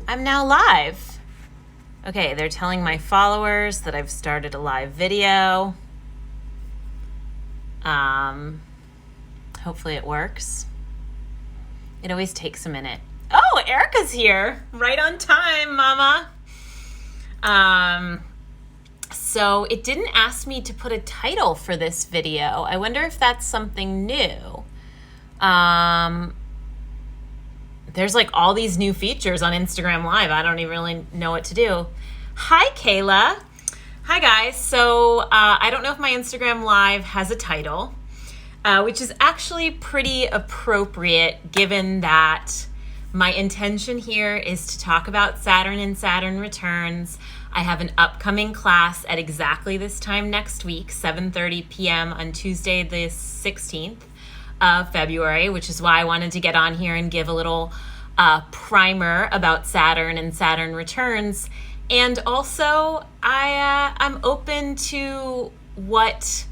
I'm now live. Okay, they're telling my followers that I've started a live video. Hopefully it works. It always takes a minute. Oh, Erica's here. Right on time, mama. So it didn't ask me to put a title for this video. I wonder if that's something new. There's like all these new features on Instagram Live. I don't even really know what to do. Hi, Kayla. Hi, guys. So I don't know if my Instagram Live has a title, which is actually pretty appropriate given that my intention here is to talk about Saturn and Saturn returns. I have an upcoming class at exactly this time next week, 7:30 p.m. on Tuesday, the 16th of February, which is why I wanted to get on here and give a little primer about Saturn and Saturn returns. And also, I'm open to what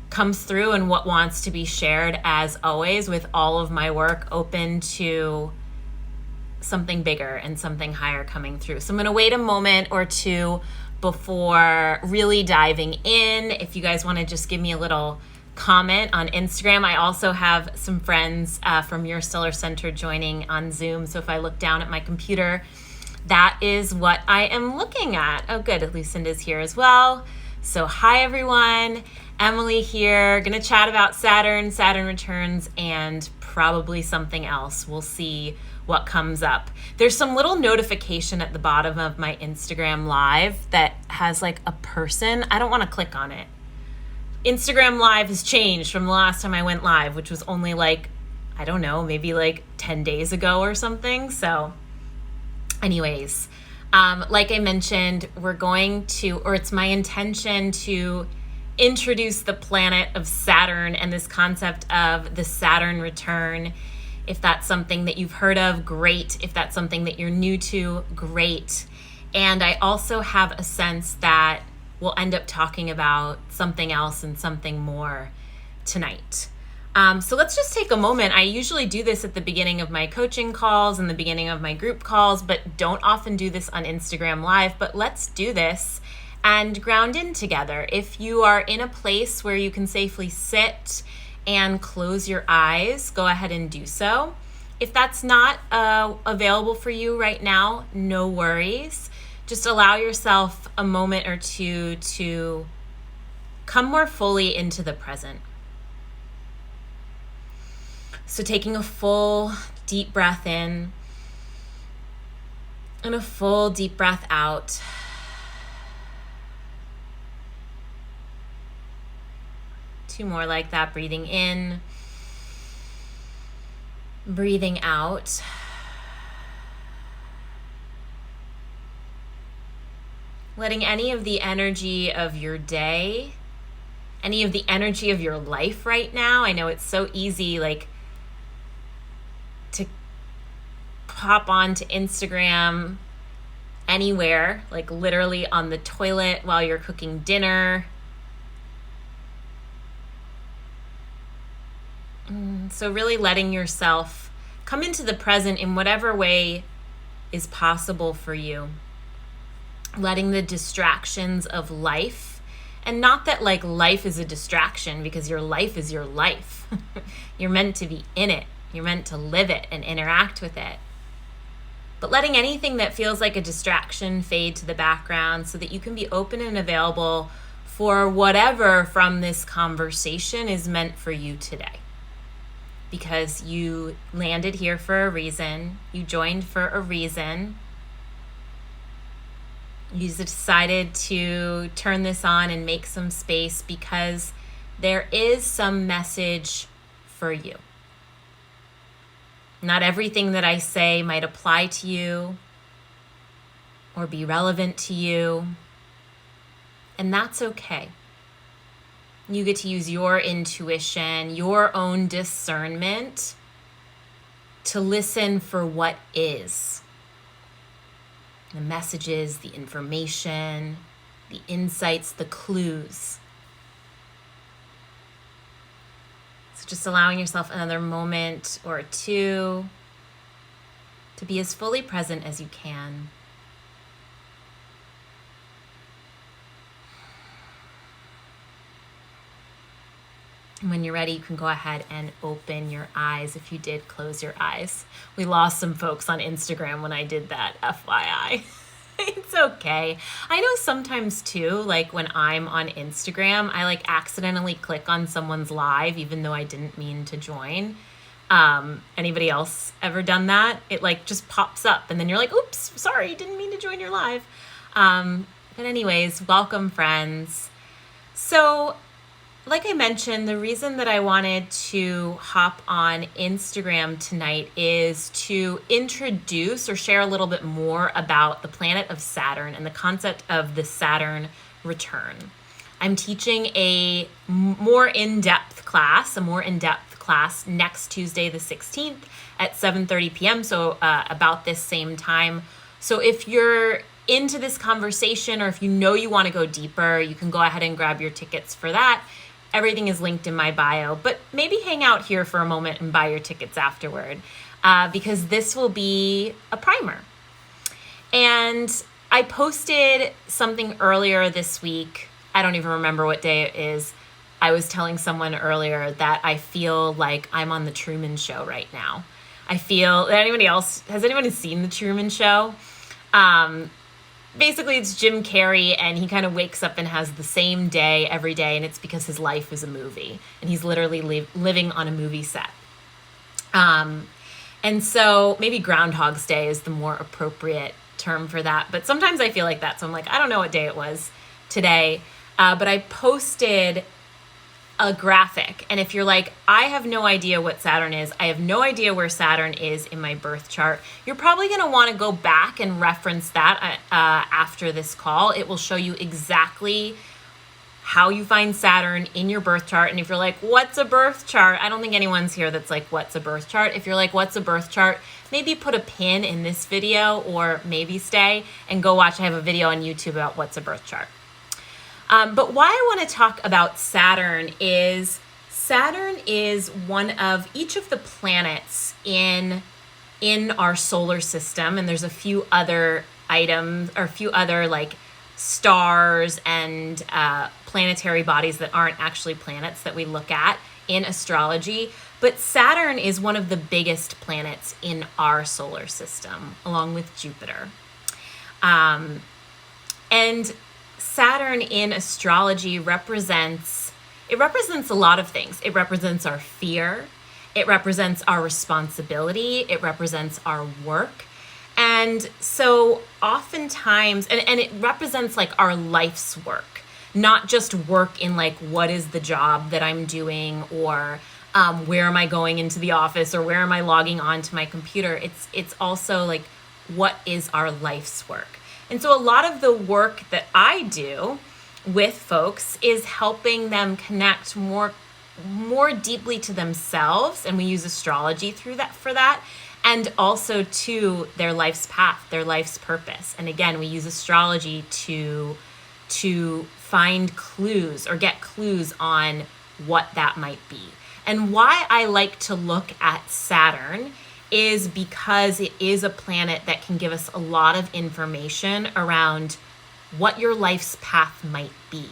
comes through and what wants to be shared, as always, with all of my work open to something bigger and something higher coming through. So I'm going to wait a moment or two before really diving in. If you guys want to just give me a little comment on Instagram. I also have some friends from Your Stellar Center joining on Zoom. So if I look down at my computer, that is what I am looking at. Oh, good. Lucinda's here as well. So hi, everyone. Emily here. Going to chat about Saturn, Saturn returns, and probably something else. We'll see what comes up. There's some little notification at the bottom of my Instagram Live that has like a person. I don't want to click on it. Instagram Live has changed from the last time I went live, which was only like, I don't know, maybe like 10 days ago or something. So anyways, like I mentioned, we're going to, or it's my intention to introduce the planet of Saturn and this concept of the Saturn return. If that's something that you've heard of, great. If that's something that you're new to, great. And I also have a sense that we'll end up talking about something else and something more tonight. So let's just take a moment. I usually do this at the beginning of my coaching calls and the beginning of my group calls, but don't often do this on Instagram Live. But let's do this and ground in together. If you are in a place where you can safely sit and close your eyes, go ahead and do so. If that's not available for you right now, no worries. Just allow yourself a moment or two to come more fully into the present. So taking a full deep breath in and a full deep breath out. Two more like that, breathing in, breathing out. Letting any of the energy of your day, any of the energy of your life right now, I know it's so easy like to pop onto Instagram anywhere, like literally on the toilet while you're cooking dinner. So really letting yourself come into the present in whatever way is possible for you. Letting the distractions of life, and not that like life is a distraction, because your life is your life. You're meant to be in it. You're meant to live it and interact with it. But letting anything that feels like a distraction fade to the background so that you can be open and available for whatever from this conversation is meant for you today. Because you landed here for a reason. You joined for a reason. You decided to turn this on and make some space because there is some message for you. Not everything that I say might apply to you or be relevant to you, and that's okay. You get to use your intuition, your own discernment to listen for what is. The messages, the information, the insights, the clues. So just allowing yourself another moment or two to be as fully present as you can. And when you're ready, you can go ahead and open your eyes if you did close your eyes. We lost some folks on Instagram when I did that, FYI. It's okay. I know sometimes too, like when I'm on Instagram, I like accidentally click on someone's live even though I didn't mean to join. Anybody else ever done that? It like just pops up and then you're like, oops, sorry, didn't mean to join your live. But anyways, welcome friends. So like I mentioned, the reason that I wanted to hop on Instagram tonight is to introduce or share a little bit more about the planet of Saturn and the concept of the Saturn return. I'm teaching a more in-depth class next Tuesday, the 16th at 7:30 p.m. So about this same time. So if you're into this conversation or if you know you want to go deeper, you can go ahead and grab your tickets for that. Everything is linked in my bio, but maybe hang out here for a moment and buy your tickets afterward because this will be a primer. And I posted something earlier this week. I don't even remember what day it is. I was telling someone earlier that I feel like I'm on the Truman Show right now. Has anybody seen the Truman Show? Basically, it's Jim Carrey, and he kind of wakes up and has the same day every day, and it's because his life is a movie, and he's literally living on a movie set. And so maybe Groundhog's Day is the more appropriate term for that, but sometimes I feel like that, so I'm like, I don't know what day it was today, but I posted a graphic, and if you're like, I have no idea what Saturn is, I have no idea where Saturn is in my birth chart, you're probably going to want to go back and reference that after this call. It will show you exactly how you find Saturn in your birth chart. And if you're like, what's a birth chart? I don't think anyone's here that's like, what's a birth chart? If you're like, what's a birth chart? Maybe put a pin in this video or maybe stay and go watch. I have a video on YouTube about what's a birth chart. But why I want to talk about Saturn is one of each of the planets in our solar system, and there's a few other items or a few other like stars and planetary bodies that aren't actually planets that we look at in astrology. But Saturn is one of the biggest planets in our solar system, along with Jupiter. And Saturn in astrology represents a lot of things. It represents our fear. It represents our responsibility. It represents our work. And so oftentimes, and it represents like our life's work, not just work in like, what is the job that I'm doing, or where am I going into the office, or where am I logging on to my computer? It's also like, what is our life's work? And so a lot of the work that I do with folks is helping them connect more deeply to themselves, and we use astrology for that, and also to their life's path, their life's purpose. And again, we use astrology to find clues or get clues on what that might be. And why I like to look at Saturn is because it is a planet that can give us a lot of information around what your life's path might be.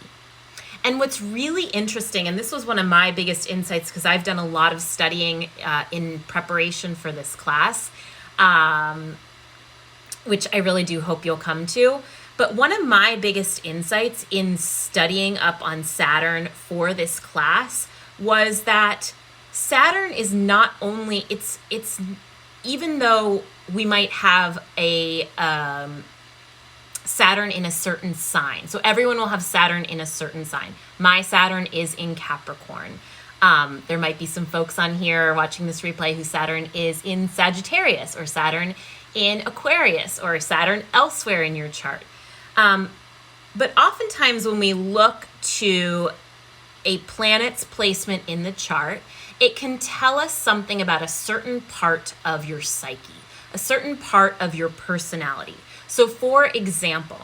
And what's really interesting, and this was one of my biggest insights because I've done a lot of studying in preparation for this class, which I really do hope you'll come to. But one of my biggest insights in studying up on Saturn for this class was that Saturn is not only, it's even though we might have a Saturn in a certain sign. So everyone will have Saturn in a certain sign. My Saturn is in Capricorn. There might be some folks on here watching this replay whose Saturn is in Sagittarius, or Saturn in Aquarius, or Saturn elsewhere in your chart. But oftentimes when we look to a planet's placement in the chart, it can tell us something about a certain part of your psyche, a certain part of your personality. So for example,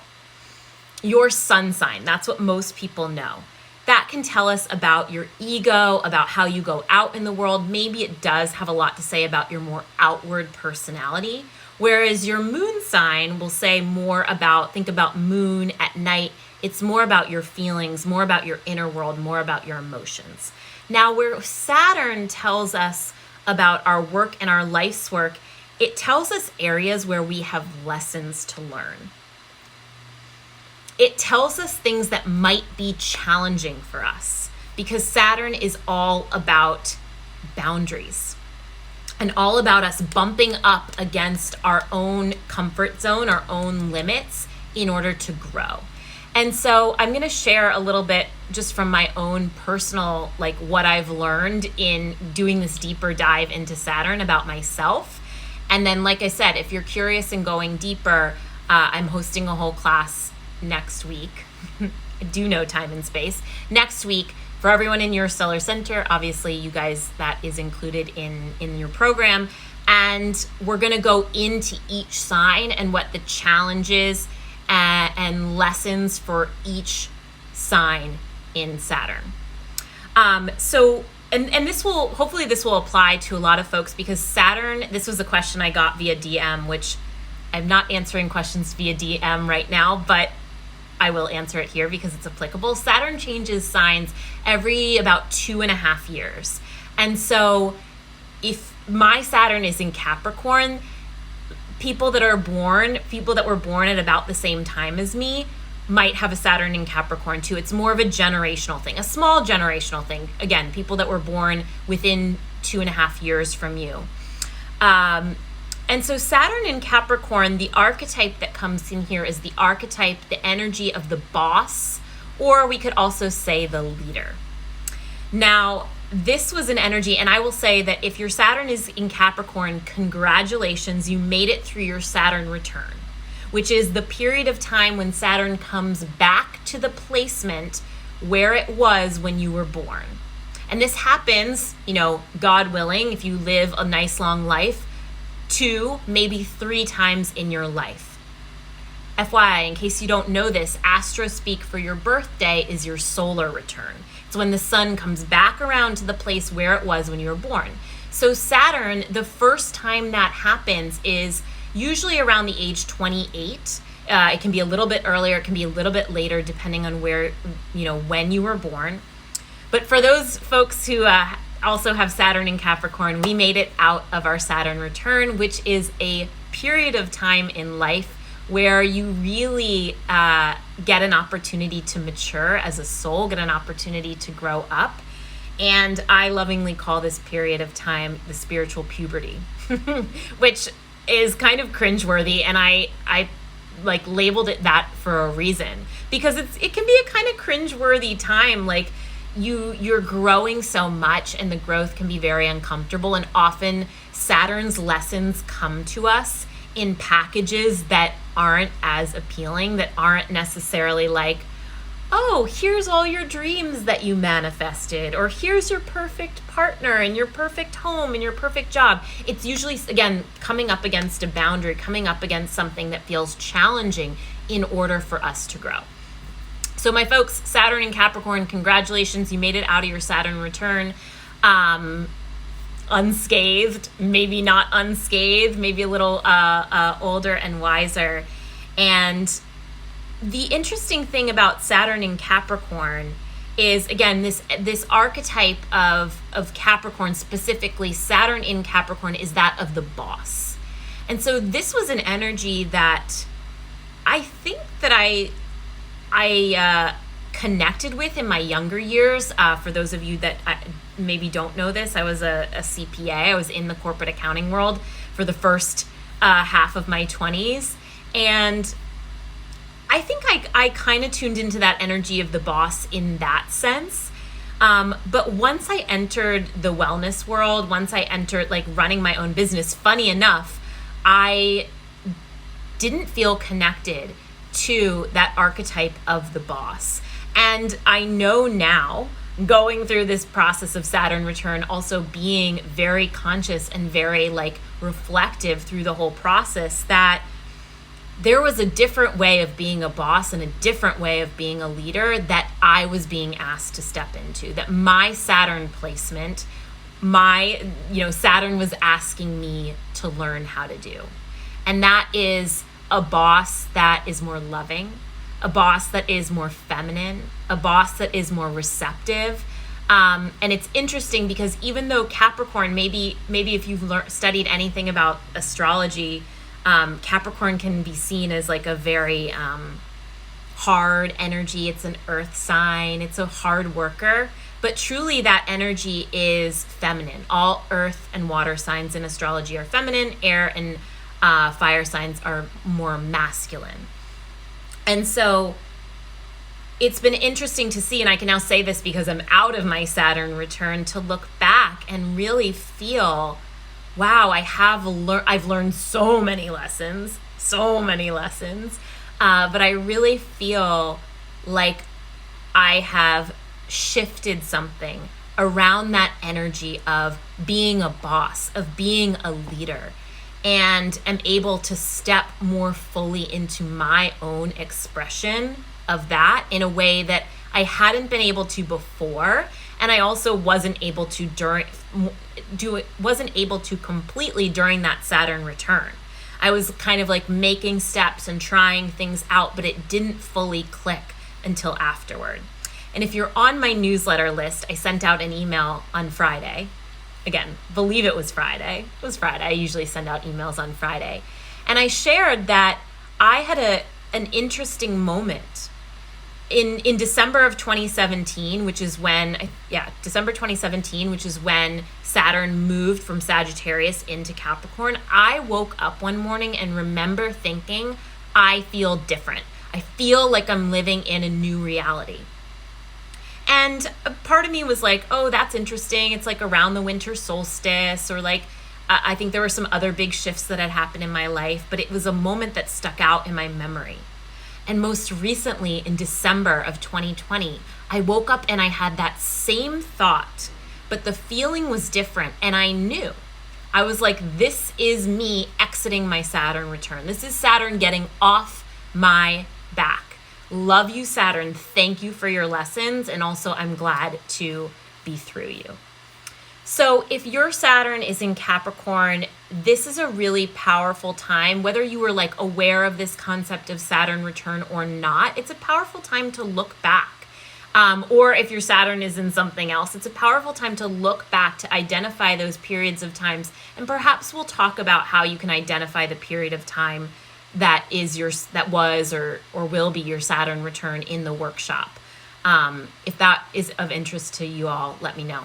your sun sign, that's what most people know. That can tell us about your ego, about how you go out in the world. Maybe it does have a lot to say about your more outward personality. Whereas your moon sign will say more about, think about moon at night. It's more about your feelings, more about your inner world, more about your emotions. Now, where Saturn tells us about our work and our life's work, it tells us areas where we have lessons to learn. It tells us things that might be challenging for us, because Saturn is all about boundaries and all about us bumping up against our own comfort zone, our own limits in order to grow. And so I'm going to share a little bit just from my own personal, like what I've learned in doing this deeper dive into Saturn about myself. And then, like I said, if you're curious and going deeper, I'm hosting a whole class next week. I do know time and space. Next week, for everyone in your stellar center, obviously you guys, that is included in your program. And we're going to go into each sign and what the challenges and lessons for each sign in Saturn. So this will, hopefully this will apply to a lot of folks, because Saturn, this was a question I got via DM, which I'm not answering questions via DM right now, but I will answer it here because it's applicable. Saturn changes signs every about 2.5 years. And so if my Saturn is in Capricorn, people that were born at about the same time as me might have a Saturn in Capricorn too. It's more of a generational thing, a small generational thing. Again, people that were born within 2.5 years from you. And so Saturn in Capricorn, the archetype that comes in here is the archetype, the energy of the boss, or we could also say the leader. Now, this was an energy, and I will say that if your Saturn is in Capricorn, congratulations, you made it through your Saturn return, which is the period of time when Saturn comes back to the placement where it was when you were born. And this happens, God willing, if you live a nice long life, 2, maybe 3 times in your life. FYI, in case you don't know this, astro speak for your birthday is your solar return. It's when the sun comes back around to the place where it was when you were born. So Saturn, the first time that happens is usually around the age 28. It can be a little bit earlier, it can be a little bit later, depending on where, when you were born. But for those folks who also have Saturn in Capricorn, we made it out of our Saturn return, which is a period of time in life where you really get an opportunity to mature as a soul, get an opportunity to grow up. And I lovingly call this period of time the spiritual puberty, which is kind of cringeworthy. And I like labeled it that for a reason, because it can be a kind of cringeworthy time. Like you're growing so much and the growth can be very uncomfortable. And often Saturn's lessons come to us in packages that aren't as appealing, that aren't necessarily like, oh, here's all your dreams that you manifested, or here's your perfect partner and your perfect home and your perfect job. It's usually, again, coming up against a boundary, coming up against something that feels challenging in order for us to grow. So my folks, Saturn in Capricorn, congratulations, you made it out of your Saturn return. Unscathed, maybe not unscathed, maybe a little older and wiser. And the interesting thing about Saturn in Capricorn is, again, this archetype of Capricorn, specifically Saturn in Capricorn, is that of the boss. And so this was an energy that I think that I connected with in my younger years. For those of you that maybe don't know this, I was a CPA. I was in the corporate accounting world for the first half of my 20s. And I think I kind of tuned into that energy of the boss in that sense. But once I entered the wellness world, once I entered like running my own business, funny enough, I didn't feel connected to that archetype of the boss. And I know now, going through this process of Saturn return, also being very conscious and very like reflective through the whole process, that there was a different way of being a boss and a different way of being a leader that I was being asked to step into, that my Saturn placement, Saturn was asking me to learn how to do. And that is a boss that is more loving, a boss that is more feminine, a boss that is more receptive. And it's interesting because even though Capricorn, maybe if you've studied anything about astrology, Capricorn can be seen as like a very hard energy. It's an earth sign. It's a hard worker. But truly that energy is feminine. All earth and water signs in astrology are feminine. Air and fire signs are more masculine. And so it's been interesting to see, and I can now say this because I'm out of my Saturn return, to look back and really feel, wow, I've learned so many lessons, but I really feel like I have shifted something around that energy of being a boss, of being a leader, and am able to step more fully into my own expression of that in a way that I hadn't been able to before. And I also wasn't able to completely during that Saturn return. I was kind of like making steps and trying things out, but it didn't fully click until afterward. And if you're on my newsletter list, I sent out an email on Friday. Again, believe it was Friday. It was Friday. I usually send out emails on Friday. And I shared that I had an interesting moment in December of 2017, which is when Saturn moved from Sagittarius into Capricorn. I woke up one morning and remember thinking, I feel different. I feel like I'm living in a new reality. And a part of me was like, oh, that's interesting. It's like around the winter solstice, or like, I think there were some other big shifts that had happened in my life, but it was a moment that stuck out in my memory. And most recently in December of 2020, I woke up and I had that same thought, but the feeling was different. And I knew, I was like, this is me exiting my Saturn return. This is Saturn getting off my back. Love you, Saturn. Thank you for your lessons. And also I'm glad to be through you. So if your Saturn is in Capricorn, this is a really powerful time. Whether you were like aware of this concept of Saturn return or not, it's a powerful time to look back. Or if your Saturn is in something else, it's a powerful time to look back to identify those periods of times. And perhaps we'll talk about how you can identify the period of time that was or will be your Saturn return in the workshop. If that is of interest to you all, let me know.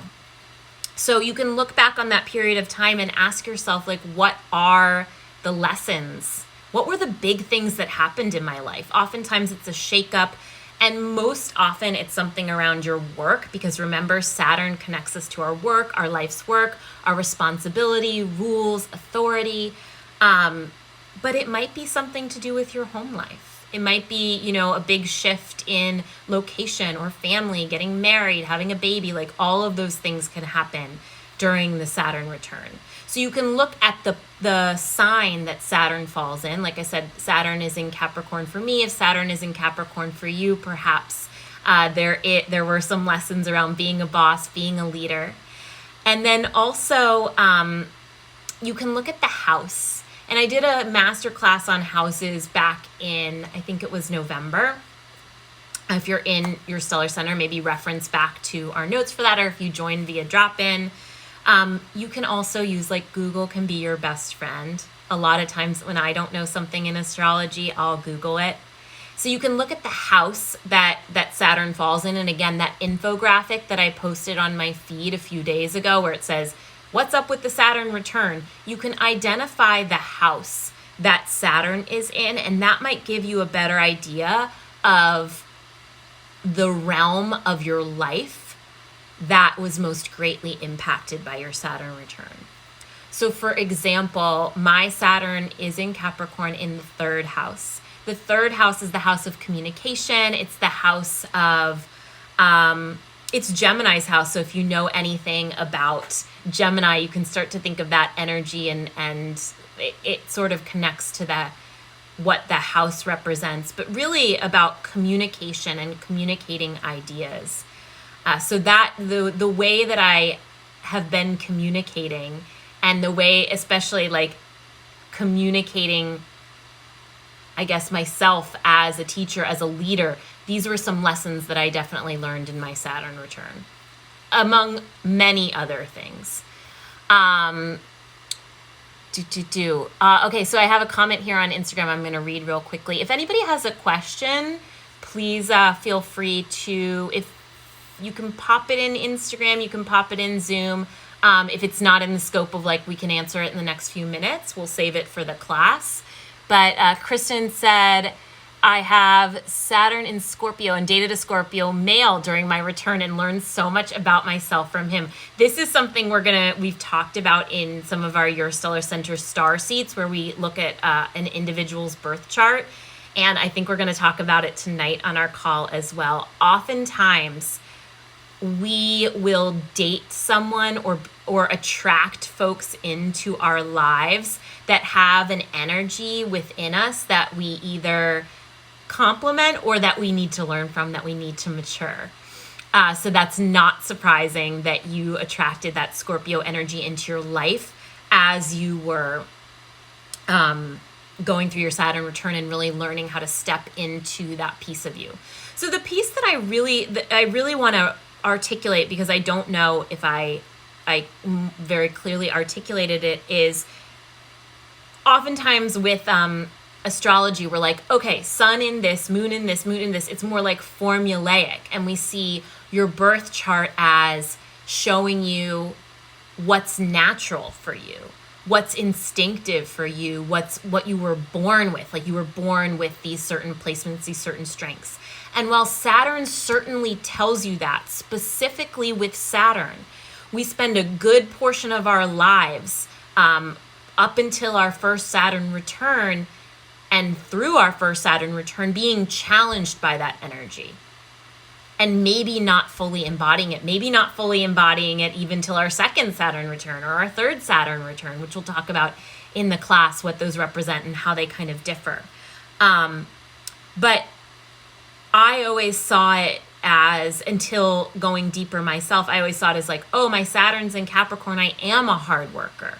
So you can look back on that period of time and ask yourself, like, what are the lessons? What were the big things that happened in my life? Oftentimes it's a shakeup, and most often it's something around your work, because remember, Saturn connects us to our work, our life's work, our responsibility, rules, authority. But it might be something to do with your home life. It might be, a big shift in location or family, getting married, having a baby. Like, all of those things can happen during the Saturn return. So you can look at the sign that Saturn falls in. Like I said, Saturn is in Capricorn for me. If Saturn is in Capricorn for you, perhaps there were some lessons around being a boss, being a leader. And then also you can look at the house. And I did a masterclass on houses back in, I think it was November. If you're in your Stellar Center, maybe reference back to our notes for that, or if you join via drop-in. You can also use, like, Google can be your best friend. A lot of times when I don't know something in astrology, I'll Google it. So you can look at the house that Saturn falls in. And again, that infographic that I posted on my feed a few days ago where it says, what's up with the Saturn return? You can identify the house that Saturn is in, and that might give you a better idea of the realm of your life that was most greatly impacted by your Saturn return. So for example, my Saturn is in Capricorn in the third house. The third house is the house of communication. It's the house of, it's Gemini's house. So if you know anything about Gemini, you can start to think of that energy, and it sort of connects to what the house represents, but really about communication and communicating ideas. So that the way that I have been communicating, and the way, especially like communicating, I guess, myself as a teacher, as a leader. These were some lessons that I definitely learned in my Saturn return, among many other things. Okay, so I have a comment here on Instagram I'm going to read real quickly. If anybody has a question, please feel free to, if you can pop it in Instagram, you can pop it in Zoom. If it's not in the scope of like we can answer it in the next few minutes, we'll save it for the class. But Kristen said, I have Saturn in Scorpio and dated a Scorpio male during my return and learned so much about myself from him. This is something we've talked about in some of our Your Stellar Center star seats, where we look at an individual's birth chart. And I think we're going to talk about it tonight on our call as well. Oftentimes, we will date someone or attract folks into our lives that have an energy within us that we either complement or that we need to learn from, that we need to mature. So that's not surprising that you attracted that Scorpio energy into your life as you were going through your Saturn return and really learning how to step into that piece of you. So the piece that I really want to articulate, because I don't know if I very clearly articulated it, is oftentimes with astrology, we're like, okay, sun in this, moon in this, moon in this. It's more like formulaic. And we see your birth chart as showing you what's natural for you, what's instinctive for you, what you were born with. Like you were born with these certain placements, these certain strengths. And while Saturn certainly tells you that, specifically with Saturn, we spend a good portion of our lives up until our first Saturn return and through our first Saturn return being challenged by that energy and maybe not fully embodying it, even till our second Saturn return or our third Saturn return, which we'll talk about in the class, what those represent and how they kind of differ. But I always saw it as, until going deeper myself, I always saw it as like, oh, my Saturn's in Capricorn, I am a hard worker.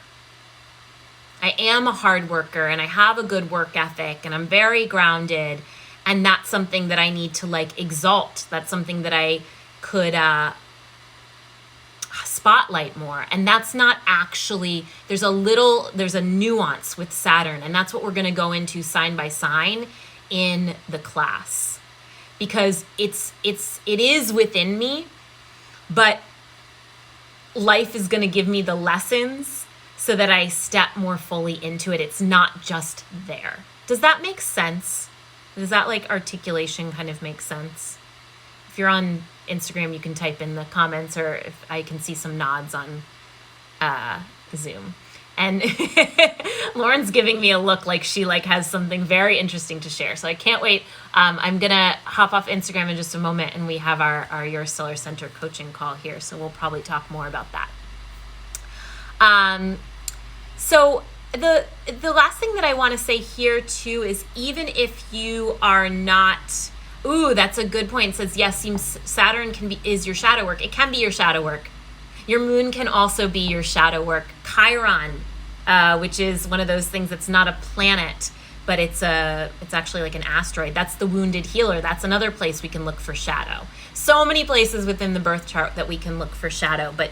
I am a hard worker and I have a good work ethic and I'm very grounded, and that's something that I need to like exalt. That's something that I could spotlight more. And that's not actually, there's a nuance with Saturn, and that's what we're going to go into sign by sign in the class, because it is within me, but life is going to give me the lessons so that I step more fully into it. It's not just there. Does that make sense? Does that like articulation kind of make sense? If you're on Instagram, you can type in the comments, or if I can see some nods on Zoom. And Lauren's giving me a look like she like has something very interesting to share. So I can't wait. I'm going to hop off Instagram in just a moment, and we have our Your Stellar Center coaching call here. So we'll probably talk more about that. So the last thing that I want to say here too is, even if you are not, that's a good point. It says, yes, seems Saturn is your shadow work. It can be your shadow work. Your moon can also be your shadow work. Chiron, which is one of those things that's not a planet, but it's actually like an asteroid. That's the wounded healer. That's another place we can look for shadow. So many places within the birth chart that we can look for shadow, but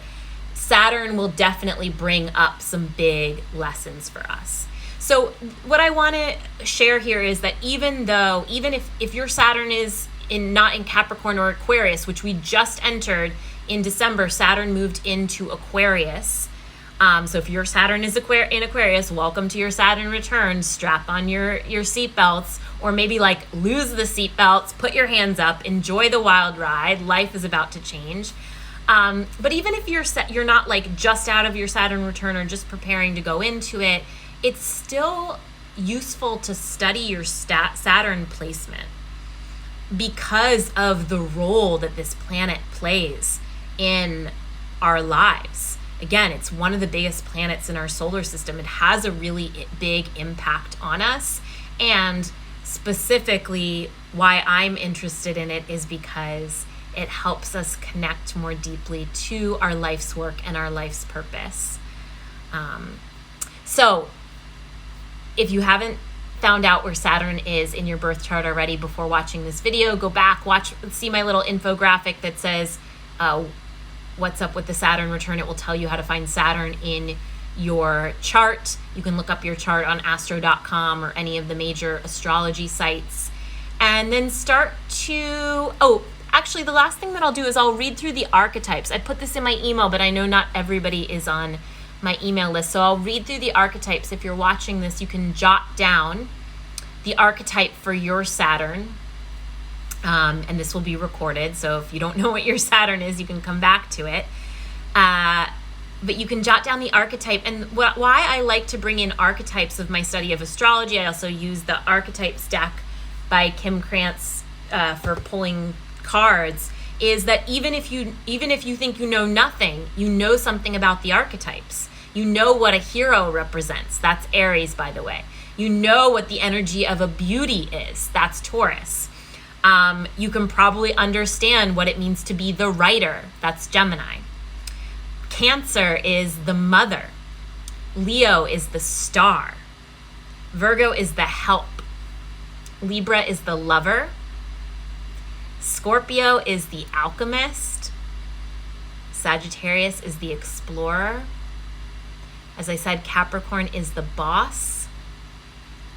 Saturn will definitely bring up some big lessons for us. So what I want to share here is that even if your Saturn is not in Capricorn or Aquarius, which we just entered in December, Saturn moved into Aquarius. So if your Saturn is in Aquarius, welcome to your Saturn return. Strap on your seatbelts, or maybe like lose the seatbelts, put your hands up, enjoy the wild ride. Life is about to change. But even if you're not like just out of your Saturn return or just preparing to go into it, it's still useful to study your Saturn placement because of the role that this planet plays in our lives. Again, it's one of the biggest planets in our solar system. It has a really big impact on us. And specifically, why I'm interested in it is because it helps us connect more deeply to our life's work and our life's purpose. So if you haven't found out where Saturn is in your birth chart already before watching this video, go back, see my little infographic that says what's up with the Saturn return. It will tell you how to find Saturn in your chart. You can look up your chart on astro.com or any of the major astrology sites. And then start to, actually the last thing that I'll do is I'll read through the archetypes. I put this in my email, but I know not everybody is on my email list. So I'll read through the archetypes. If you're watching this, you can jot down the archetype for your Saturn. And this will be recorded. So if you don't know what your Saturn is, you can come back to it. But you can jot down the archetype. And why I like to bring in archetypes of my study of astrology, I also use the Archetypes deck by Kim Krantz for pulling cards, is that even if you think you know nothing, you know something about the archetypes. You know what a hero represents. That's Aries, by the way. You know what the energy of a beauty is. That's Taurus. You can probably understand what it means to be the writer. That's Gemini. Cancer is the mother. Leo is the star. Virgo is the help. Libra is the lover. Scorpio is the alchemist. Sagittarius is the explorer. As I said, Capricorn is the boss.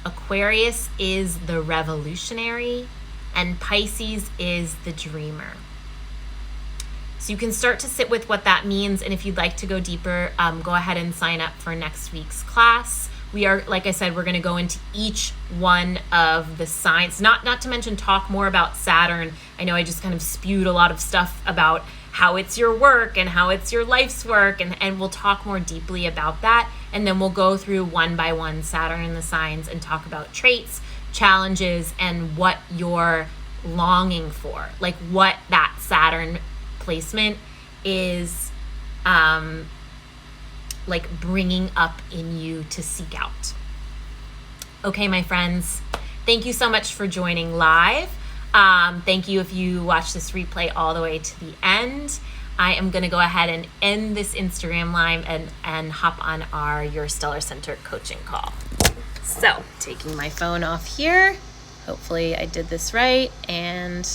Aquarius is the revolutionary. And Pisces is the dreamer. So you can start to sit with what that means. And if you'd like to go deeper, go ahead and sign up for next week's class. We are, like I said, we're going to go into each one of the signs, not to mention talk more about Saturn. I know I just kind of spewed a lot of stuff about how it's your work and how it's your life's work, and we'll talk more deeply about that. And then we'll go through one by one Saturn and the signs and talk about traits, challenges, and what you're longing for, like what that Saturn placement is like bringing up in you to seek out. Okay, my friends, thank you so much for joining live. Thank you if you watch this replay all the way to the end. I am going to go ahead and end this Instagram live and hop on our Your Stellar Center coaching call. So, taking my phone off here. Hopefully I did this right, and